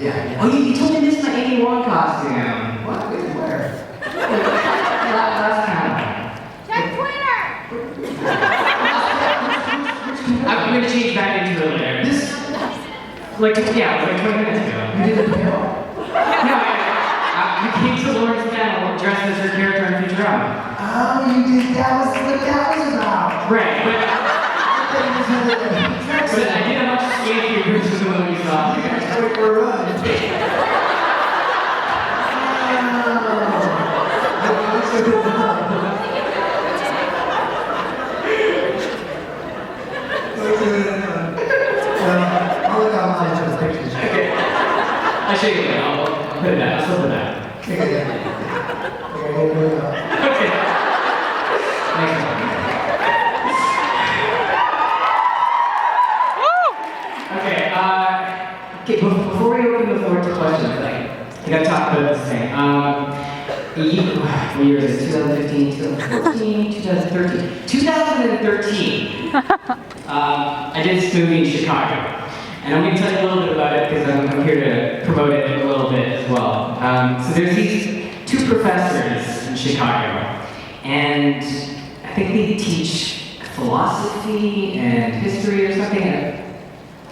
Yeah. Oh, you totally missed my 81 costume. What? Where? Last time. Check Twitter! I'm gonna change back into it later. This, like 20 minutes ago. You did a panel? No, we came to Lauren's panel dressed as her character in Futurama. Oh, you did. That was what that was about. Right, but I did a much skankier version of the one we saw. That's how we were running. I'll look online for the pictures. Okay. I'll show you later. I'll put it back. I'll slip it back. Okay. Next one. Okay, before we open the floor to questions, I gotta talk about this thing. What year is it? 2015, 2014, 2013. 2013. I did this movie in Chicago. And I'm going to tell you a little bit about it because I'm here to promote it a little bit as well. So there's these two professors in Chicago. And I think they teach philosophy and history or something. I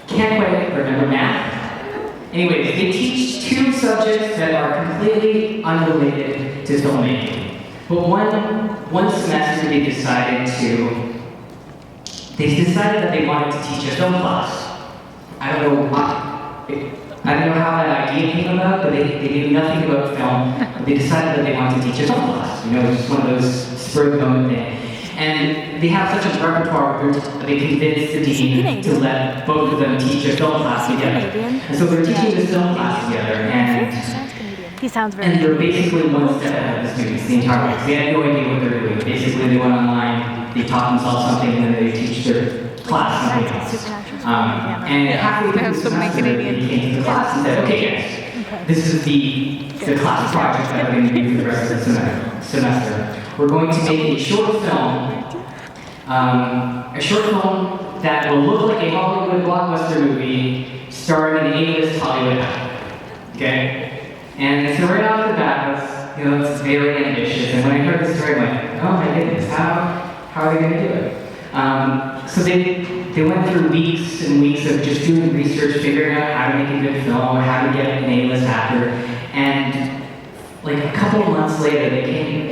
can't quite remember math. Anyways, they teach two subjects that are completely unrelated to filmmaking. But one semester they decided that they wanted to teach a film class. I don't know how that idea came about, but they knew nothing about film. But they decided that they wanted to teach a film class. You know, it's just one of those spur of the moment things. And they have such a repertoire that they convinced the dean to let both of them teach a film class together. And so they're teaching this film class together, and they're basically one step ahead of the students the entire way. They had no idea what they're doing. Basically, they went online, they taught themselves something, and then they teach their class something else. And halfway through the semester, they came to the class and said, okay guys, this is the class project that we're going to do for the rest of the semester. We're going to make a short film that will look like a Hollywood blockbuster movie starring an A-list Hollywood actor. Okay? And so right off the bat, it's very ambitious. And when I heard this story, I'm like, oh my goodness, how are they going to do it? So they went through weeks and weeks of just doing research, figuring out how to make a good film, how to get an A-list actor, and like a couple of months later,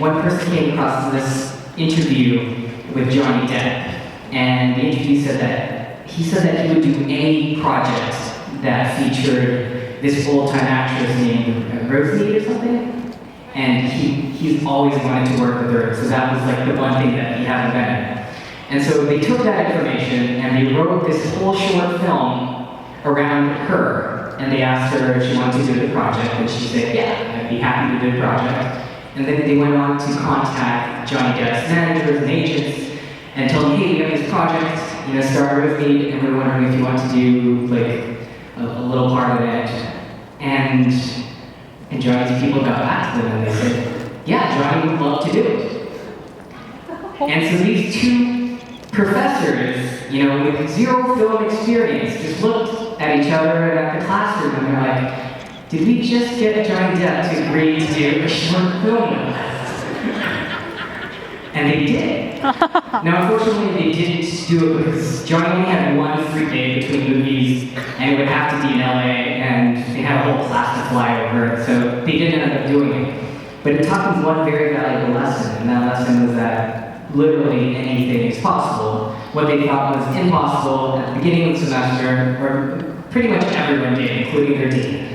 one person came across this interview with Johnny Depp, and the interview said that he would do any project that featured this old-time actress named Rosie or something, and he's always wanted to work with her, so that was like the one thing that he hadn't been. And so they took that information and they wrote this whole short film around her. And they asked her if she wanted to do the project, and she said, yeah, I'd be happy to do the project. And then they went on to contact Johnny Depp's managers and agents and told them, hey, we have this project, started with me, and we're wondering if you want to do like a little part of it. And Johnny's people got back to them and they said, yeah, Johnny would love to do it. And so these two professors, with zero film experience, just looked at each other and at the classroom and they're like, did we just get Johnny Depp to agree to do a short film with us? And they did. Now, unfortunately, they didn't do it because Johnny only had one free day between movies and it would have to be in LA, and they had a whole class to fly over, so they didn't end up doing it. But it taught them one very valuable lesson, and that lesson was that literally anything is possible. What they thought was impossible at the beginning of the semester, or pretty much everyone did, including their dean.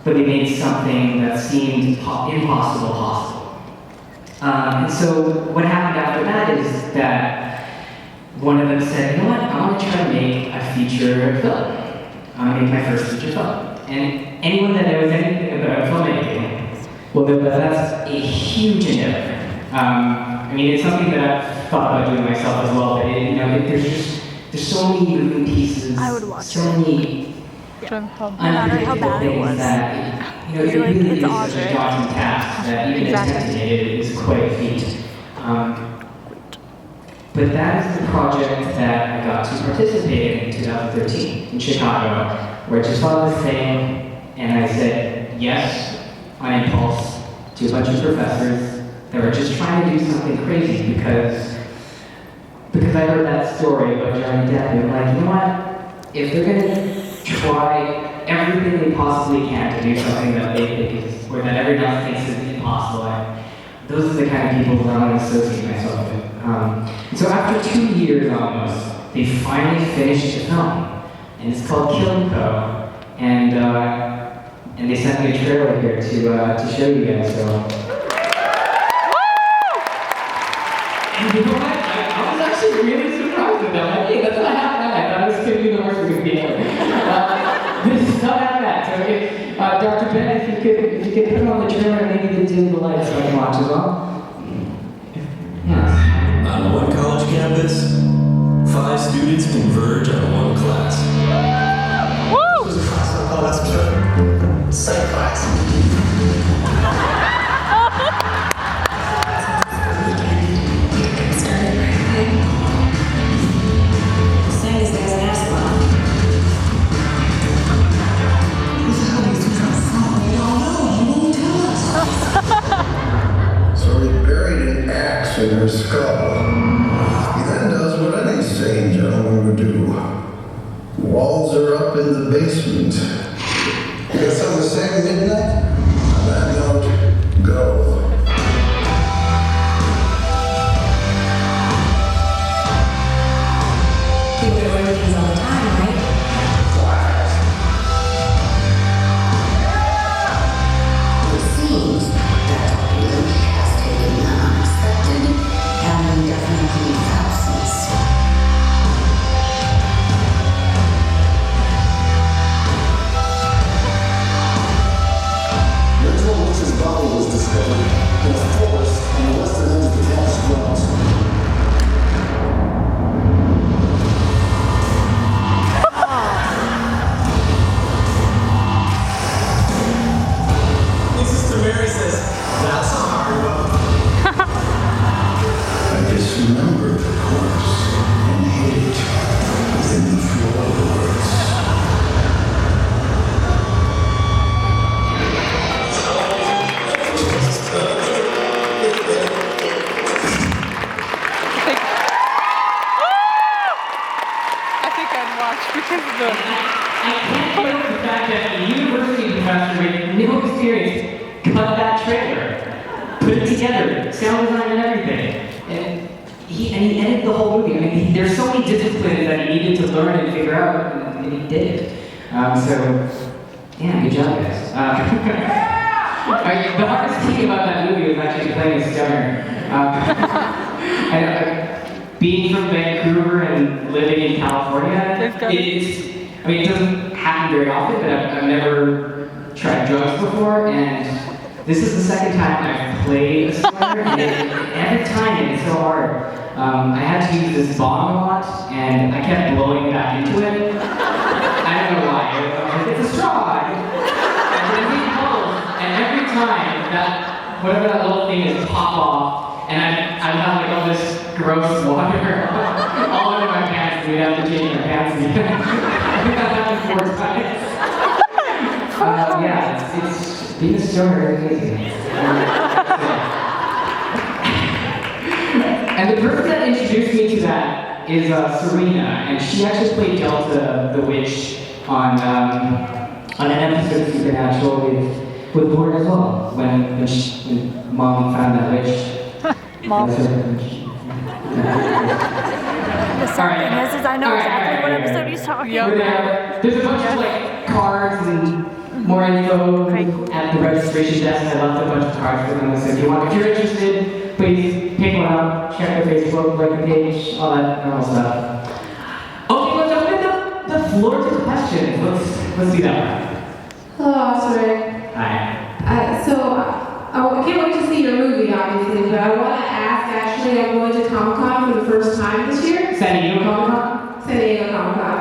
But they made something that seemed impossible possible. And so what happened after that is that one of them said, you know what, I want to try to make a feature film. I want to make my first feature film. And anyone that knows anything about filmmaking will know that that's a huge endeavor. I mean, it's something that I've thought about doing myself as well, but there's so many moving pieces, I would watch so many unpredictable things that, it really is such a daunting task that even attempting it is quite a feat. But that is the project that I got to participate in 2013 in Chicago. where I just thought of this thing, and I said yes on impulse to a bunch of professors that were just trying to do something crazy because I heard that story about Johnny Depp, and I'm like, you know what? If they're gonna try everything they possibly can to do something that they think is, or that everyone else thinks is impossible, those are the kind of people that I want to associate myself with. And so after 2 years almost, they finally finished the film, and it's called Killing Co. And they sent me a trailer here to show you guys. So. And you know what? I was actually really surprised with that. Hey, that's not half bad. I thought it was going to be the worst we could be in. This is not half bad. So if, Dr. Ben, if you could put it on the trailer and maybe dim the lights so I can watch as well. Yes. On one college campus, 5 students converge on one class. Woo! This is a class I call that's psych class. So he buried an axe in her skull. He then does what any sane gentleman would do. Walls are up in the basement. You got something to say, Midnight? On that note, go. You would order these all the time, right? It seems that Luke has taken the unexpected and indefinite absence. Ritual Witch's body was discovered in a forest on the western end of the campus grounds. Sister Mary says, that's a hard one. I dismembered the corpse and hid it within the floorboards. I think I'd watch because of the. I can't get over the fact that a university professor with no experience cut that trailer, put it together, sound design and everything. And he edited the whole movie. I mean, there's so many disciplines that he needed to learn and figure out, and he did it. Yeah, good job, guys. The hardest thing about that movie was actually playing a stoner. Being from Vancouver and living in California, it doesn't happen very often, but I've never tried drugs before, and this is the second time I've played a stoner, and every time it's so hard. I had to use this bomb a lot, and I kept blowing back into it. I don't know why. I was like, it's a straw. And every time that, whatever that little thing is, pop off, and I'd have like all this gross water all over my pants, and we'd have to change my pants again. I think that happened 4 times. Yeah, it's being a stoner is easy. And the person that introduced me to that is Serena, and she actually played Delta the Witch on an episode of Supernatural with Lauren as well, when Mom found that witch. Mom. That's her. The sad thing is I know exactly what episode he's talking Yeah. about. There's a bunch of like cards and more info at the registration desk. I left a bunch of cards for them. So if you're interested, please pick one up, check their Facebook, like the page, all that normal stuff. Okay, let's open the floor to questions. Let's do that. Hello, Osric. Hi. I can't wait to see your movie, obviously, but I want to ask, actually, I'm going to Comic-Con for the first time this year. San Diego Comic-Con? San Diego Comic-Con.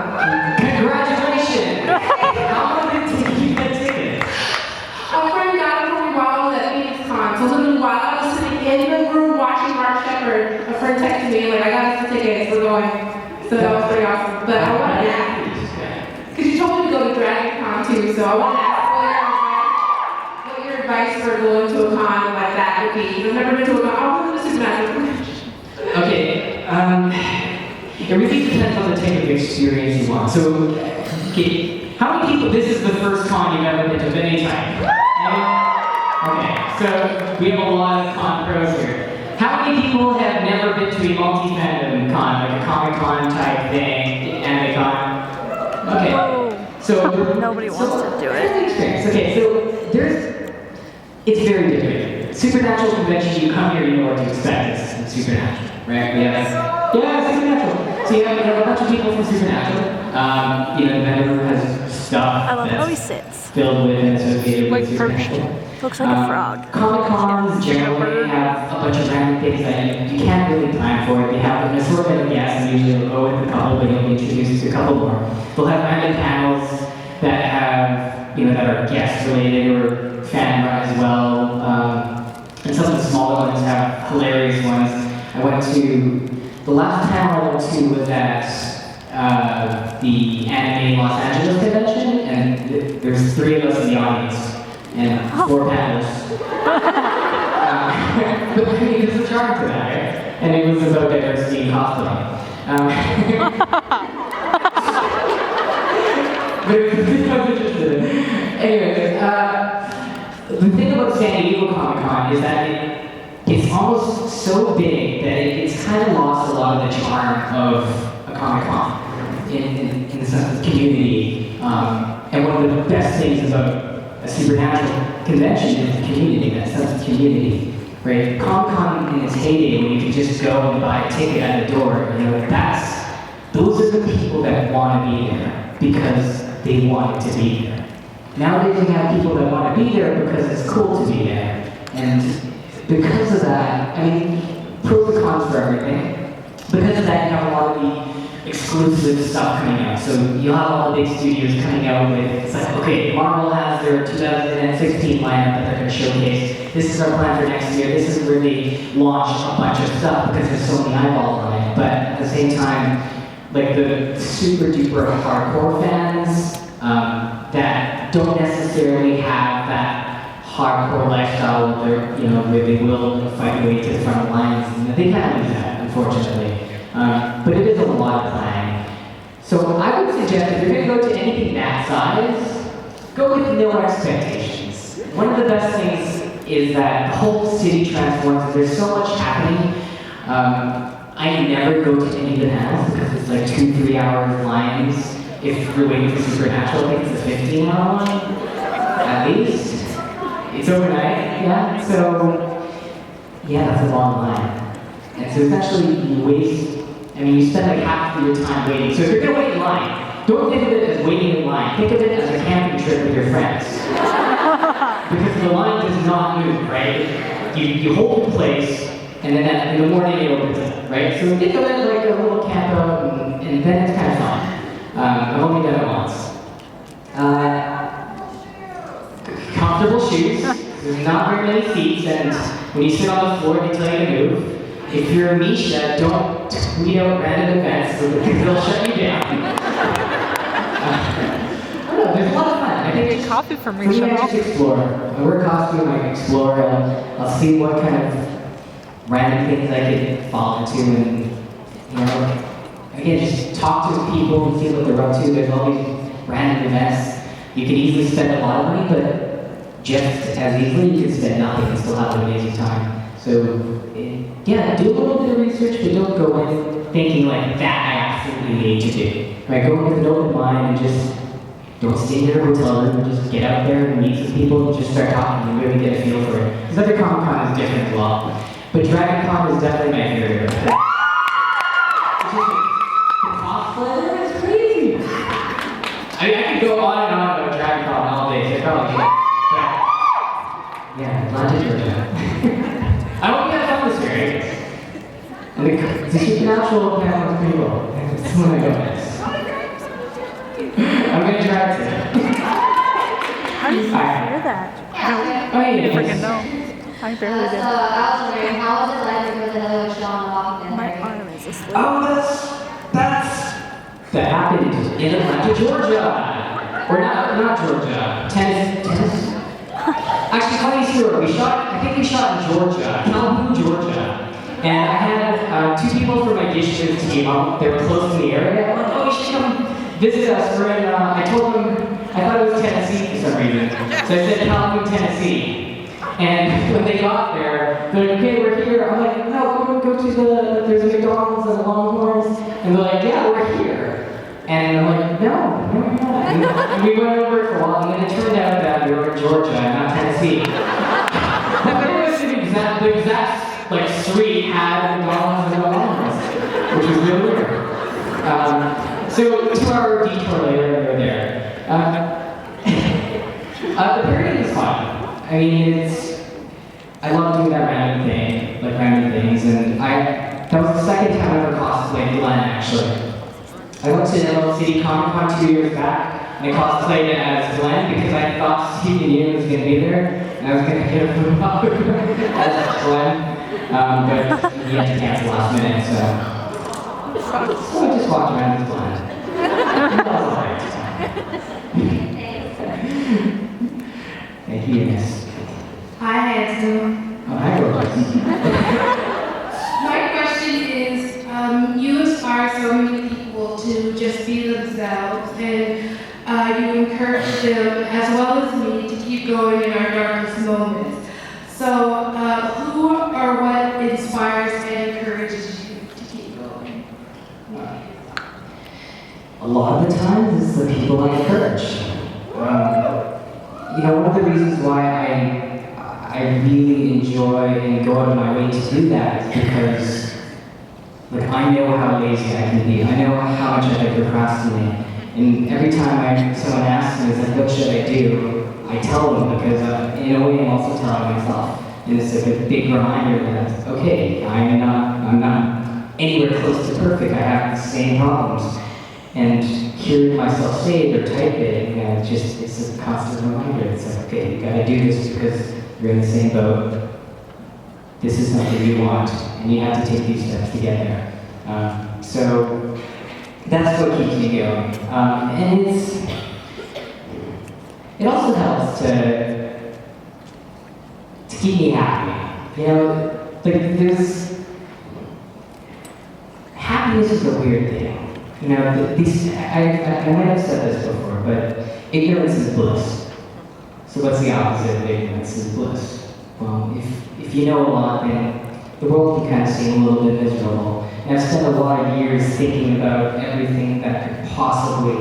Congratulations! How long did it take you to get a ticket? A friend got it for me while I was at VegasCon. So literally while I was sitting in the room watching Mark Shepard, a friend texted me, like, I got us the tickets, we're going. So that was pretty awesome. But I want to ask, because you told me to go to Drag too. So I want to ask what your advice for going to a con like that would be. You've never been to a con. I want to listen to that. Okay, it really depends on the type of experience you want. So, okay, how many people, this is the first con you've ever been to of any type? Okay, so we have a lot of con pros here. How many people have never been to a multi-fandom con, like a Comic-Con type thing, AnimeCon? Okay, so Nobody wants to do it. Experience. Okay, so it's very different. Supernatural convention, you come here, you know what to expect. It's Supernatural, right? Supernatural. So you have a bunch of people from Supernatural. The vendor has stuff I love how he that's sits. filled with and associated Like with perched. Supernatural. Looks like a frog. Comic-Cons generally have a bunch of random things that you can't really plan for. They have an assortment of guests, and usually they'll go with a couple, but you'll be introduced to a couple more. They'll have random panels that have, that are guest related or fan run as well. And some of the smaller ones have hilarious ones. The last panel I went to was at the Anime Los Angeles convention, and there's 3 of us in the audience. And 4 panels. But I mean, there's a charm to that, right? And it was about diversity in cosplaying. But it was interesting. Anyways, the thing about San Diego Comic-Con is that it's almost so big that it's kind of lost a lot of the charm of a Comic-Con in the sense of community. And one of the best things about a Supernatural convention is the community, that sense of community, right? Comic-Con in its heyday, when you could just go and buy a ticket at the door, those are the people that want to be there because they wanted to be there. Nowadays we have people that want to be there because it's cool to be there. And because of that, pros and cons for everything. Because of that, you have a lot of the exclusive stuff coming out. So you'll have all the big studios coming out with, it's like, okay, Marvel has their 2016 lineup that they're going to showcase. This is our plan for next year. This is where they launch a bunch of stuff because there's so many eyeballs on it. But at the same time, like the super duper hardcore fans that don't necessarily have that hardcore lifestyle where they will fight their way to the front lines. And they kind of lose that, unfortunately. But it is a lot of planning. So I would suggest if you're going to go to anything that size, go with no expectations. One of the best things is that the whole city transforms. There's so much happening. I never go to any of the panels because it's like 2-3 hour lines. If you're waiting for Supernatural, I think it's a 15-hour line, at least. It's overnight, yeah. So, yeah, that's a long line. And so essentially you spend like half of your time waiting. So if you're gonna wait in line, don't think of it as waiting in line. Think of it as a camping trip with your friends. Because the line does not move, right? You hold your place, and then in the morning it opens up, right? So think of it like a little camp out, and then it's kind of fun. I've only done it once. Comfortable shoes. There's not very many seats, and when you sit on the floor, they tell you to move. If you're a Misha, don't tweet out random events because they'll shut you down. I don't know, there's a lot of fun. I think Coffee from for me, I just explore. I wear a costume, I explore, I'll see what kind of random things I could fall into, and again, just talk to people and see what they're up to. There's all these random events. You can easily spend a lot of money, but just as easily you can spend nothing and still have an amazing time. So, yeah, do a little bit of research, but don't go in thinking like that I absolutely need to do. Right? Go in with an open mind and just don't stay in your hotel room and just get out there and meet some people and just start talking and really get a feel for it. Because every Comic-Con is different as well. But DragonCon is definitely my favorite. The cosplay is crazy. I could go on and on about DragonCon all day, so I probably can't. But, yeah, Atlanta, Georgia. I hope you had fun this year. And the Supernatural panel is pretty cool. That's when I go next. I'm gonna try it too. How did you hear that? I freaking know. I barely did. I was wondering, how was it like to go to another show on Walking Dead? My arm is asleep. Oh, that happened in Atlanta, Georgia. Or not Georgia. Tennessee. Actually, funny story. I think we shot in Georgia, Calhoun, Georgia. And I had 2 people from my district team. They were close in the area. I'm like, oh, you should come visit us. We're in, I told them, I thought it was Tennessee for some reason. So I said Calhoun, Tennessee. And when they got there, they're like, okay, we're here. I'm like, no, go to there's a McDonald's and a Longhorns. And they're like, yeah, we're here. And I'm like, no, we're not. And we went over for a while, and then it turned out that we were in Georgia and not Tennessee. But it was the exact like street had McDonald's and Longhorns, which was really weird. So 2-hour detour later, we were there. The parody is fun. I mean, I love doing that random things, and that was the second time I ever cosplayed Glenn, actually. I went to Emerald City Comic Con 2 years back, and I cosplayed as Glenn because I thought Steve Union was going to be there, and I was going to get a photo op as Glenn. But he had to cancel last minute, so I just walked around as Glenn. That was alright. Thank you, Miss. Hi, handsome. Oh, hi, gorgeous. My question is, you inspire so many people to just be themselves, and you encourage them, as well as me, to keep going in our darkest moments. So, who or what inspires and encourages you to keep going? A lot of the times, it's the people I encourage. One of the reasons why I really enjoy and go out of my way to do that is because I know how lazy I can be. I know how much I procrastinate. And every time someone asks me, what should I do? I tell them because in a way I'm also telling myself. And it's like a big reminder that, okay, I'm not anywhere close to perfect. I have the same problems. And hearing myself say it or type it, it's a constant reminder. It's like, okay, you gotta do this because you're in the same boat. This is something you want, and you have to take these steps to get there. So that's what keeps me going. And it also helps to keep me happy. Happiness is a weird thing. I might have said this before, but ignorance is bliss. So what's the opposite of ignorance is bliss? Well, if you know a lot, then the world can kind of seem a little bit miserable. And I've spent a lot of years thinking about everything that could possibly,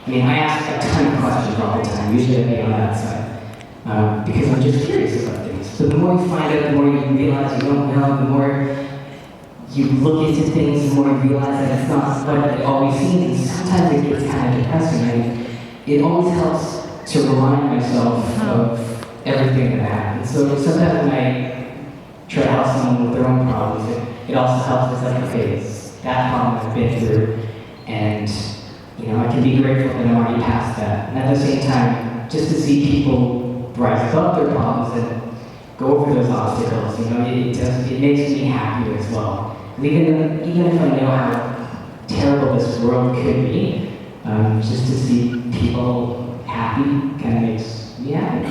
I ask a ton of questions all the time, usually I'd be on that side, because I'm just curious about things. But the more you find out, the more you realize you don't know, the more you look into things, the more you realize that it's not what it always seems, and sometimes it gets kind of depressing. And it always helps to remind myself of everything that happened. So sometimes when I try to help someone with their own problems, it also helps. It's like, okay, it's that problem I've been through, and I can be grateful that I'm already past that. And at the same time, just to see people rise above their problems and go over those obstacles, it makes me happier as well. Even if I know how terrible this world could be, just to see people happy kind of makes me happy.